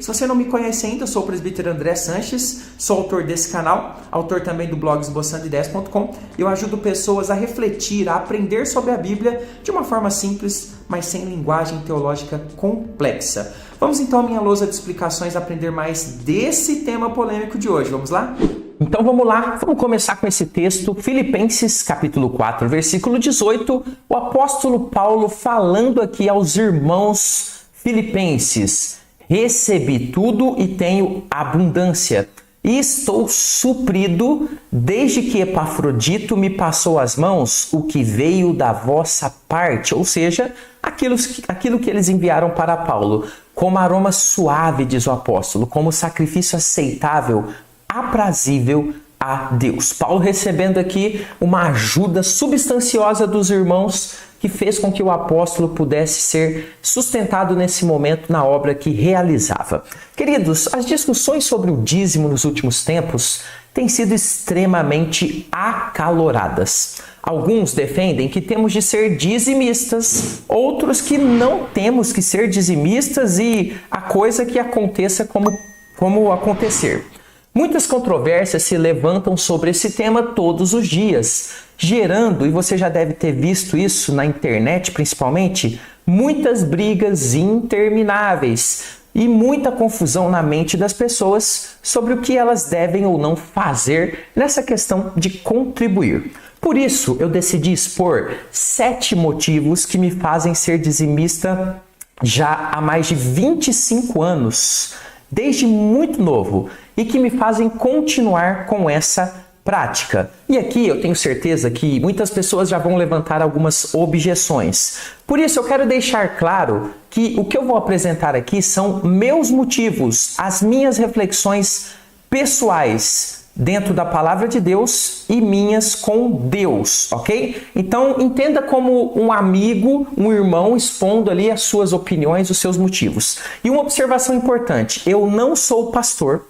Se você não me conhece ainda, eu sou o presbítero André Sanches, sou autor desse canal, autor também do blog esboçandoideias.com. Eu ajudo pessoas a refletir, a aprender sobre a Bíblia de uma forma simples, mas sem linguagem teológica complexa. Vamos então à minha lousa de explicações aprender mais desse tema polêmico de hoje. Vamos lá? Então vamos lá, vamos começar com esse texto, Filipenses capítulo 4, versículo 18, o apóstolo Paulo falando aqui aos irmãos filipenses: recebi tudo e tenho abundância, e estou suprido, desde que Epafrodito me passou às mãos o que veio da vossa parte, ou seja, aquilo que eles enviaram para Paulo, como aroma suave, diz o apóstolo, como sacrifício aceitável, aprazível a Deus. Paulo recebendo aqui uma ajuda substanciosa dos irmãos que fez com que o apóstolo pudesse ser sustentado nesse momento na obra que realizava. Queridos, as discussões sobre o dízimo nos últimos tempos têm sido extremamente acaloradas. Alguns defendem que temos de ser dizimistas, outros que não temos que ser dizimistas e a coisa que aconteça como acontecer. Muitas controvérsias se levantam sobre esse tema todos os dias, gerando, e você já deve ter visto isso na internet principalmente, muitas brigas intermináveis e muita confusão na mente das pessoas sobre o que elas devem ou não fazer nessa questão de contribuir. Por isso, eu decidi expor 7 motivos que me fazem ser dizimista já há mais de 25 anos, desde muito novo, e que me fazem continuar com essa prática. E aqui eu tenho certeza que muitas pessoas já vão levantar algumas objeções. Por isso eu quero deixar claro que o que eu vou apresentar aqui são meus motivos, as minhas reflexões pessoais dentro da palavra de Deus e minhas com Deus, ok? Então entenda como um amigo, um irmão expondo ali as suas opiniões, os seus motivos. E uma observação importante: eu não sou pastor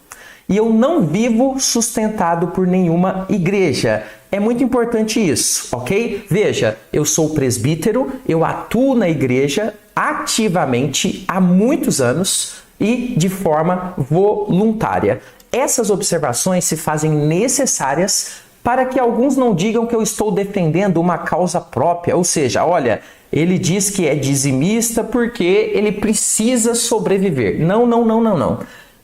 e eu não vivo sustentado por nenhuma igreja. É muito importante isso, ok? Veja, eu sou presbítero, eu atuo na igreja ativamente há muitos anos e de forma voluntária. Essas observações se fazem necessárias para que alguns não digam que eu estou defendendo uma causa própria, ou seja, olha, ele diz que é dizimista porque ele precisa sobreviver. Não.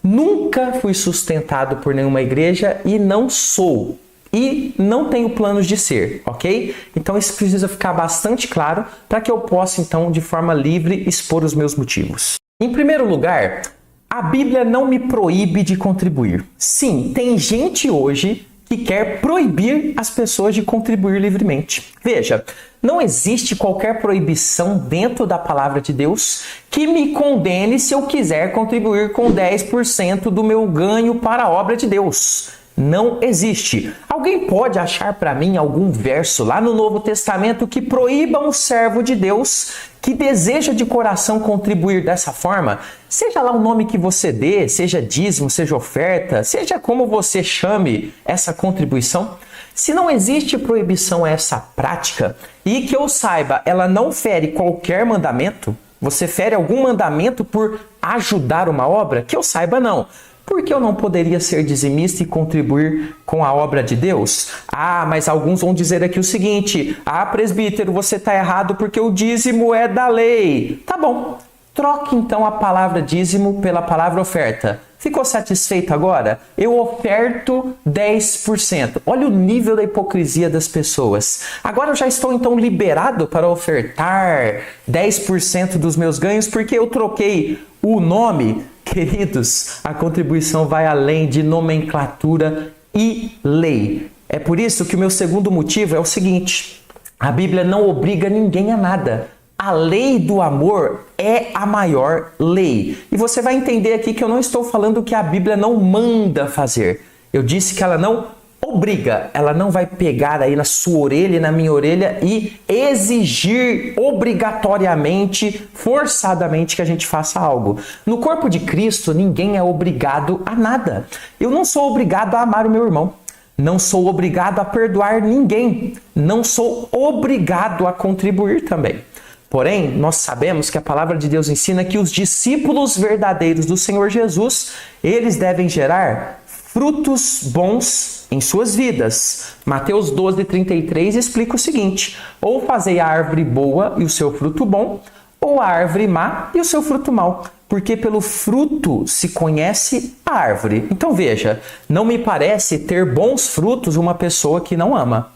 Nunca fui sustentado por nenhuma igreja e não sou. E não tenho planos de ser, ok? Então isso precisa ficar bastante claro para que eu possa, então, de forma livre, expor os meus motivos. Em primeiro lugar, a Bíblia não me proíbe de contribuir. Sim, tem gente hoje que quer proibir as pessoas de contribuir livremente. Veja, não existe qualquer proibição dentro da palavra de Deus que me condene se eu quiser contribuir com 10% do meu ganho para a obra de Deus. Não existe. Alguém pode achar para mim algum verso lá no Novo Testamento que proíba um servo de Deus que deseja de coração contribuir dessa forma? Seja lá o nome que você dê, seja dízimo, seja oferta, seja como você chame essa contribuição. Se não existe proibição a essa prática e que eu saiba, ela não fere qualquer mandamento, você fere algum mandamento por ajudar uma obra? Que eu saiba, não. Por que eu não poderia ser dizimista e contribuir com a obra de Deus? Ah, mas alguns vão dizer aqui o seguinte: ah, presbítero, você está errado porque o dízimo é da lei. Tá bom, troque então a palavra dízimo pela palavra oferta. Ficou satisfeito agora? Eu oferto 10%. Olha o nível da hipocrisia das pessoas. Agora eu já estou então liberado para ofertar 10% dos meus ganhos porque eu troquei o nome. Queridos, a contribuição vai além de nomenclatura e lei. É por isso que o meu segundo motivo é o seguinte: a Bíblia não obriga ninguém a nada. A lei do amor é a maior lei. E você vai entender aqui que eu não estou falando que a Bíblia não manda fazer. Eu disse que ela não obriga, ela não vai pegar aí na sua orelha e na minha orelha e exigir obrigatoriamente, forçadamente que a gente faça algo. No corpo de Cristo, ninguém é obrigado a nada. Eu não sou obrigado a amar o meu irmão. Não sou obrigado a perdoar ninguém. Não sou obrigado a contribuir também. Porém, nós sabemos que a palavra de Deus ensina que os discípulos verdadeiros do Senhor Jesus, eles devem gerar frutos bons em suas vidas. Mateus 12:33 explica o seguinte: ou fazei a árvore boa e o seu fruto bom, ou a árvore má e o seu fruto mau, porque pelo fruto se conhece a árvore. Então veja, não me parece ter bons frutos uma pessoa que não ama.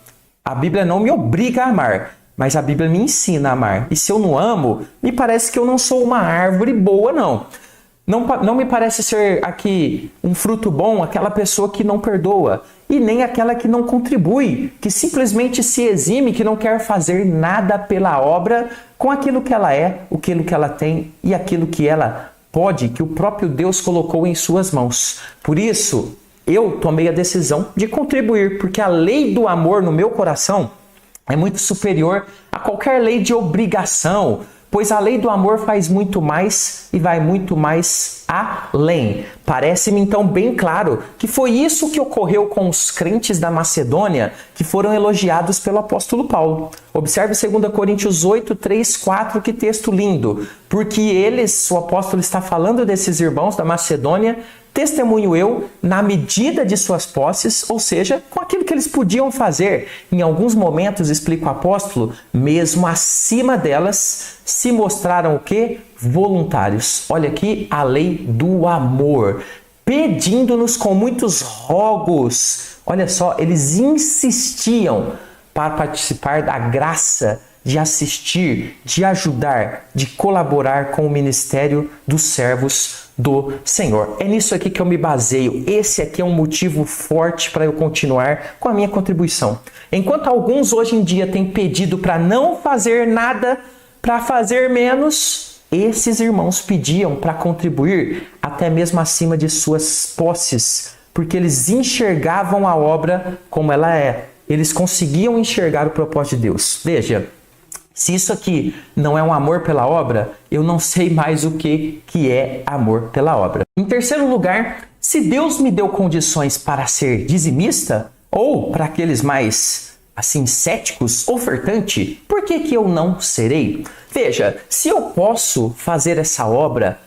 A Bíblia não me obriga a amar, mas a Bíblia me ensina a amar. E se eu não amo, me parece que eu não sou uma árvore boa, não. Não me parece ser aqui um fruto bom aquela pessoa que não perdoa, e nem aquela que não contribui, que simplesmente se exime, que não quer fazer nada pela obra com aquilo que ela é, aquilo que ela tem e aquilo que ela pode, que o próprio Deus colocou em suas mãos. Por isso, eu tomei a decisão de contribuir, porque a lei do amor no meu coração é muito superior a qualquer lei de obrigação, pois a lei do amor faz muito mais e vai muito mais além. Parece-me então bem claro que foi isso que ocorreu com os crentes da Macedônia, que foram elogiados pelo apóstolo Paulo. Observe 2 Coríntios 8, 3, 4, que texto lindo. Porque eles, o apóstolo está falando desses irmãos da Macedônia, testemunho eu, na medida de suas posses, ou seja, com aquilo que eles podiam fazer. Em alguns momentos, explica o apóstolo, mesmo acima delas, se mostraram o quê? Voluntários. Olha aqui a lei do amor, pedindo-nos com muitos rogos. Olha só, eles insistiam para participar da graça de assistir, de ajudar, de colaborar com o ministério dos servos do Senhor. É nisso aqui que eu me baseio. Esse aqui é um motivo forte para eu continuar com a minha contribuição. Enquanto alguns hoje em dia têm pedido para não fazer nada, para fazer menos, esses irmãos pediam para contribuir até mesmo acima de suas posses, porque eles enxergavam a obra como ela é. Eles conseguiam enxergar o propósito de Deus. Veja, se isso aqui não é um amor pela obra, eu não sei mais o que é amor pela obra. Em terceiro lugar, se Deus me deu condições para ser dizimista, ou para aqueles mais assim céticos, ofertante, por que eu não serei? Veja, se eu posso fazer essa obra,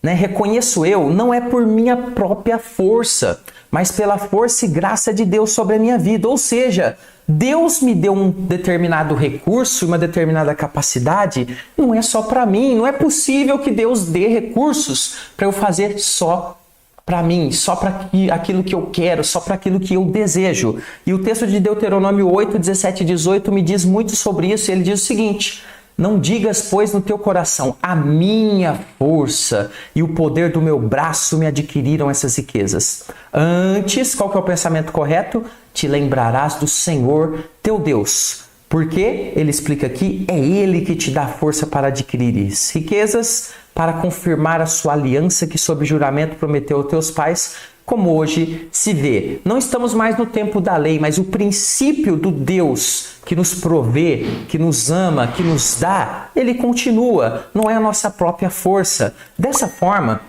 reconheço eu, não é por minha própria força, mas pela força e graça de Deus sobre a minha vida. Ou seja, Deus me deu um determinado recurso, uma determinada capacidade, não é só para mim. Não é possível que Deus dê recursos para eu fazer só para mim, só para aquilo que eu quero, só para aquilo que eu desejo. E o texto de Deuteronômio 8, 17 e 18 me diz muito sobre isso. Ele diz o seguinte: não digas, pois, no teu coração, a minha força e o poder do meu braço me adquiriram essas riquezas. Antes, qual que é o pensamento correto? Te lembrarás do Senhor teu Deus. Porque, ele explica aqui, é Ele que te dá força para adquirir riquezas, para confirmar a sua aliança que sob juramento prometeu aos teus pais, como hoje se vê. Não estamos mais no tempo da lei, mas o princípio do Deus que nos provê, que nos ama, que nos dá, ele continua, não é a nossa própria força. Dessa forma,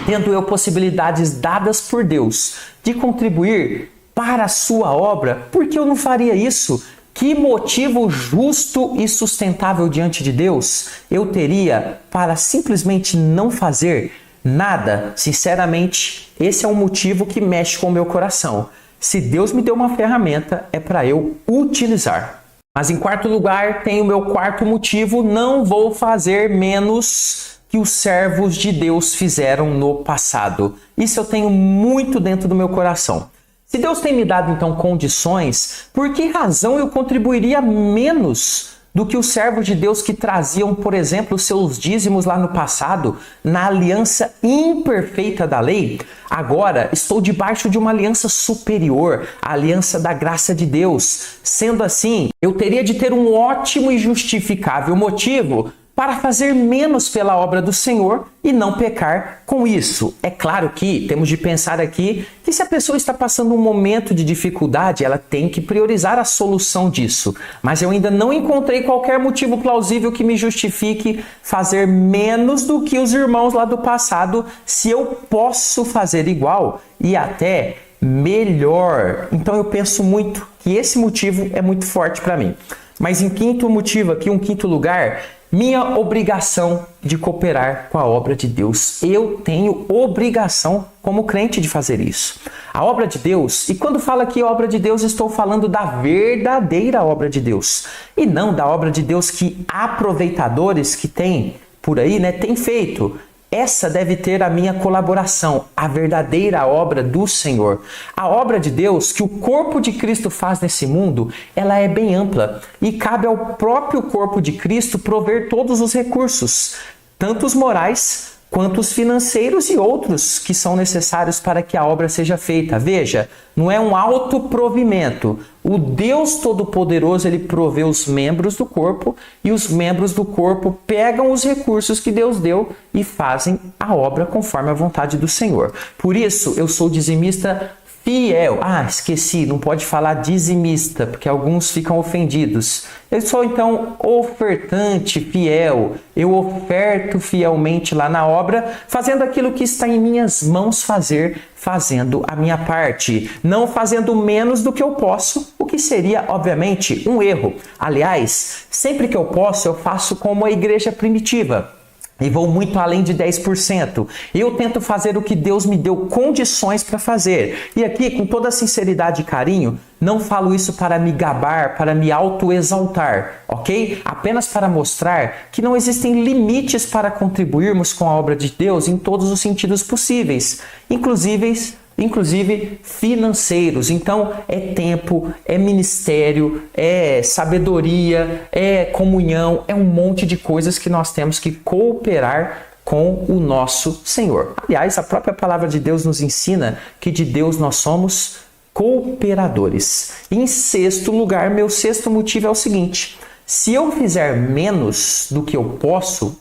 tendo eu possibilidades dadas por Deus de contribuir para a sua obra, por que eu não faria isso? Que motivo justo e sustentável diante de Deus eu teria para simplesmente não fazer nada? Sinceramente, esse é um motivo que mexe com o meu coração. Se Deus me deu uma ferramenta, é para eu utilizar. Mas em quarto lugar, tem o meu quarto motivo: não vou fazer menos que os servos de Deus fizeram no passado. Isso eu tenho muito dentro do meu coração. Se Deus tem me dado então condições, por que razão eu contribuiria menos do que os servos de Deus que traziam, por exemplo, os seus dízimos lá no passado, na aliança imperfeita da lei? Agora estou debaixo de uma aliança superior, a aliança da graça de Deus. Sendo assim, eu teria de ter um ótimo e justificável motivo para fazer menos pela obra do Senhor e não pecar com isso. É claro que temos de pensar aqui que se a pessoa está passando um momento de dificuldade, ela tem que priorizar a solução disso. Mas eu ainda não encontrei qualquer motivo plausível que me justifique fazer menos do que os irmãos lá do passado, se eu posso fazer igual e até melhor. Então eu penso muito que esse motivo é muito forte para mim. Mas em quinto motivo aqui, um quinto lugar, minha obrigação de cooperar com a obra de Deus. Eu tenho obrigação como crente de fazer isso. A obra de Deus, e quando falo aqui obra de Deus, estou falando da verdadeira obra de Deus. E não da obra de Deus que aproveitadores que tem por aí, tem feito. Essa deve ter a minha colaboração, a verdadeira obra do Senhor. A obra de Deus que o corpo de Cristo faz nesse mundo, ela é bem ampla e cabe ao próprio corpo de Cristo prover todos os recursos, tanto os morais quanto os financeiros e outros que são necessários para que a obra seja feita. Veja, não é um autoprovimento. O Deus Todo-Poderoso, ele provê os membros do corpo e os membros do corpo pegam os recursos que Deus deu e fazem a obra conforme a vontade do Senhor. Por isso, eu sou dizimista fiel. Esqueci, não pode falar dizimista, porque alguns ficam ofendidos. Eu sou, então, ofertante fiel. Eu oferto fielmente lá na obra, fazendo aquilo que está em minhas mãos fazer, fazendo a minha parte. Não fazendo menos do que eu posso, o que seria, obviamente, um erro. Aliás, sempre que eu posso, eu faço como a igreja primitiva. E vou muito além de 10%. Eu tento fazer o que Deus me deu condições para fazer. E aqui, com toda sinceridade e carinho, não falo isso para me gabar, para me autoexaltar, ok? Apenas para mostrar que não existem limites para contribuirmos com a obra de Deus em todos os sentidos possíveis, inclusive financeiros. Então, é tempo, é ministério, é sabedoria, é comunhão, é um monte de coisas que nós temos que cooperar com o nosso Senhor. Aliás, a própria palavra de Deus nos ensina que de Deus nós somos cooperadores. Em sexto lugar, meu sexto motivo é o seguinte: se eu fizer menos do que eu posso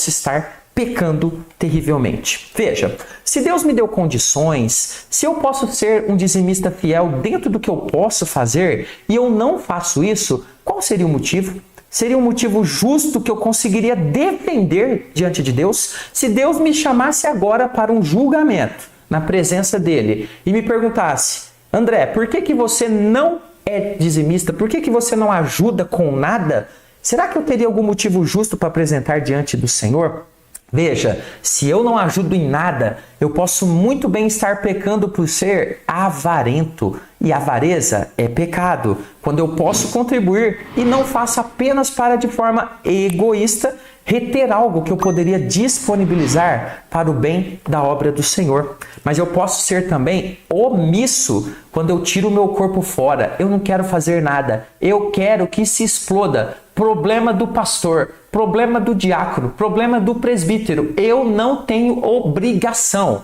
estar pecando terrivelmente. Veja, se Deus me deu condições, se eu posso ser um dizimista fiel dentro do que eu posso fazer e eu não faço isso, qual seria o motivo? Seria um motivo justo que eu conseguiria defender diante de Deus? Se Deus me chamasse agora para um julgamento na presença dele e me perguntasse: André, por que você não é dizimista? Por que você não ajuda com nada? Será que eu teria algum motivo justo para apresentar diante do Senhor? Veja, se eu não ajudo em nada, eu posso muito bem estar pecando por ser avarento. E avareza é pecado. Quando eu posso contribuir e não faço apenas para, de forma egoísta, reter algo que eu poderia disponibilizar para o bem da obra do Senhor. Mas eu posso ser também omisso quando eu tiro o meu corpo fora. Eu não quero fazer nada. Eu quero que se exploda. Problema do pastor, problema do diácono, problema do presbítero. Eu não tenho obrigação.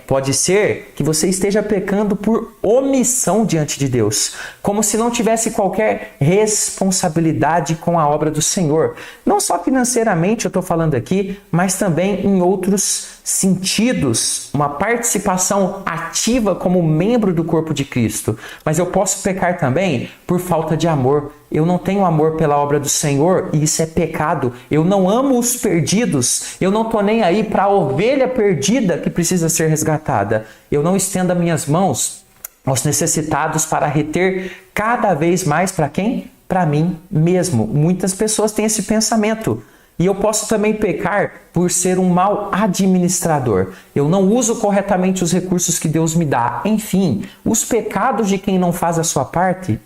Pode ser que você esteja pecando por omissão diante de Deus, como se não tivesse qualquer responsabilidade com a obra do Senhor. Não só financeiramente eu estou falando aqui, mas também em outros sentidos, uma participação ativa como membro do corpo de Cristo. Mas eu posso pecar também por falta de amor. Eu não tenho amor pela obra do Senhor e isso é pecado. Eu não amo os perdidos. Eu não estou nem aí para a ovelha perdida que precisa ser resgatada. Eu não estendo as minhas mãos aos necessitados para reter cada vez mais para quem? Para mim mesmo. Muitas pessoas têm esse pensamento. E eu posso também pecar por ser um mau administrador. Eu não uso corretamente os recursos que Deus me dá. Enfim, os pecados de quem não faz a sua parte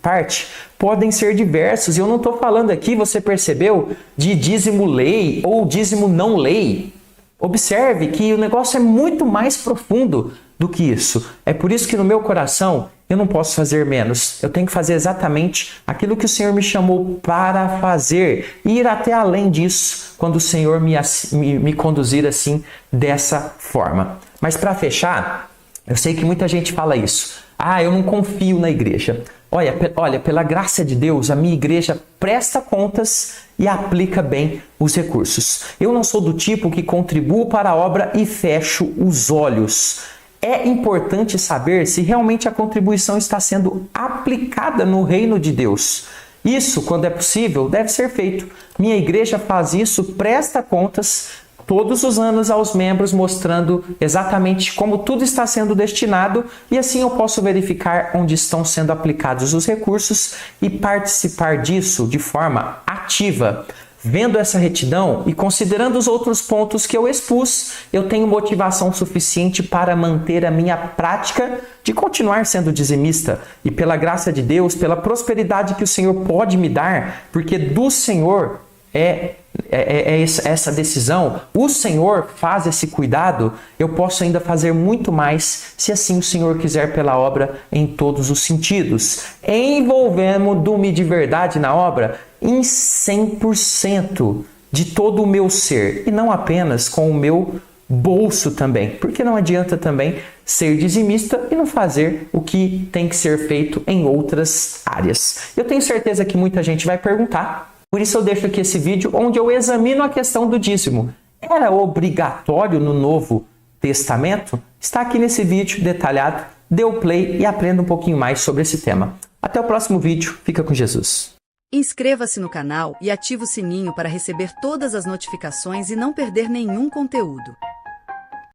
podem ser diversos. E eu não estou falando aqui, você percebeu, de dízimo lei ou dízimo não lei. Observe que o negócio é muito mais profundo do que isso. É por isso que no meu coração eu não posso fazer menos. Eu tenho que fazer exatamente aquilo que o Senhor me chamou para fazer. E ir até além disso, quando o Senhor me conduzir assim, dessa forma. Mas para fechar, eu sei que muita gente fala isso. Eu não confio na igreja. Olha, pela graça de Deus, a minha igreja presta contas e aplica bem os recursos. Eu não sou do tipo que contribuo para a obra e fecho os olhos. É importante saber se realmente a contribuição está sendo aplicada no reino de Deus. Isso, quando é possível, deve ser feito. Minha igreja faz isso, presta contas todos os anos aos membros, mostrando exatamente como tudo está sendo destinado, e assim eu posso verificar onde estão sendo aplicados os recursos e participar disso de forma ativa. Vendo essa retidão e considerando os outros pontos que eu expus, eu tenho motivação suficiente para manter a minha prática de continuar sendo dizimista. E pela graça de Deus, pela prosperidade que o Senhor pode me dar, porque do Senhor é essa decisão, o Senhor faz esse cuidado, eu posso ainda fazer muito mais, se assim o Senhor quiser, pela obra em todos os sentidos. Envolvendo-me de verdade na obra em 100% de todo o meu ser, e não apenas com o meu bolso também, porque não adianta também ser dizimista e não fazer o que tem que ser feito em outras áreas. Eu tenho certeza que muita gente vai perguntar, por isso eu deixo aqui esse vídeo onde eu examino a questão do dízimo. Era obrigatório no Novo Testamento? Está aqui nesse vídeo detalhado, dê o play e aprenda um pouquinho mais sobre esse tema. Até o próximo vídeo, fica com Jesus. Inscreva-se no canal e ative o sininho para receber todas as notificações e não perder nenhum conteúdo.